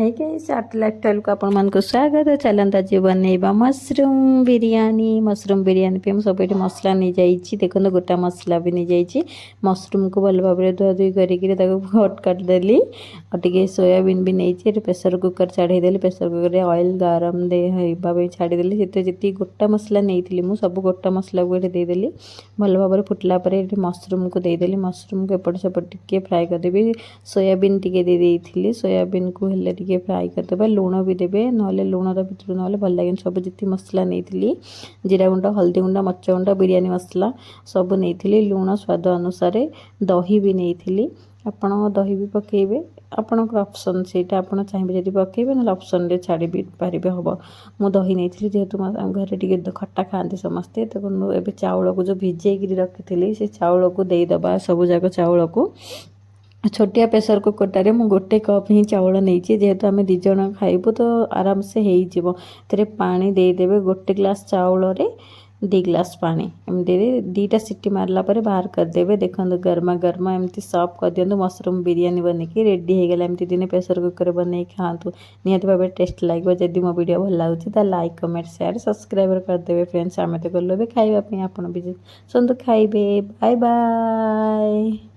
है guys art lifestyle को आपण मान को स्वागत है। चलता आज बनइबा मशरूम बिरियानी पे मुझे सब मसला नहीं जाइए। देखो गोटा मसला भी नहीं जाइए। मशरूम को भल भाव में धुआ धुई करके कट करदेली और टे सोयाबीन भी नहीं प्रेसर कुकर चढ़ेदेली। प्रेसर कुकर में ऑयल गरम देवा छाड़देली। जी गोटा मसला नहीं मुझे सब गोटा मसला को देदेली। भल भाव में फुटला मशरूम को देदेली। मशरूम को एपट सेपट टे फ्राए करदेवी। सोयाबीन टे दे सोयाबीन को हेल्ले टे फ्राए करदे। लुण भी देवे ना लुण भर ना भल लगे। सब जी मसला नहीं जीरा गुंड हल्दी गुंड मरच गुंड बिरियानी मसला सब नहीं लुण स्वाद अनुसार दही भी नहीं। आपण दही भी पकेबे आपण ऑप्शन से आप चाहिए जब पकेबे ना ऑप्शन रे छाड़ी भी पारे हम। मु दही नहीं जेहेतु घर टे खट्टा खाते समस्ते। तो ए चाउल को जो भिजेक रखी से चाउल को देदबा सब जाक चाउल को छोटिया प्रेसर कुकरटे मुझे गोटे कप ही चाउल नहीं जेहेतु आम दीज खाइबू तो आराम से हो पानी देदेवे। गोटे ग्लास चाउल रे 2 ग्लास पानी एमती दीटा सीटी मारला पर बाहर करदेवे। देखो गर्मा गर्मा एमती सर्व कर दिंतु। मशरूम बिरियानी बनके रेडी हो गला। एमती दिने प्रेसर कुकर बन खातु निहत भाव टेस्ट लगे। जदि मो वीडियो भल लगे तो लाइक कमेंट शेयर सब्सक्राइब करदेवे। फ्रेंड्स आम तो गलु खाइबा आप भी सुनतु खाइबे। Bye bye.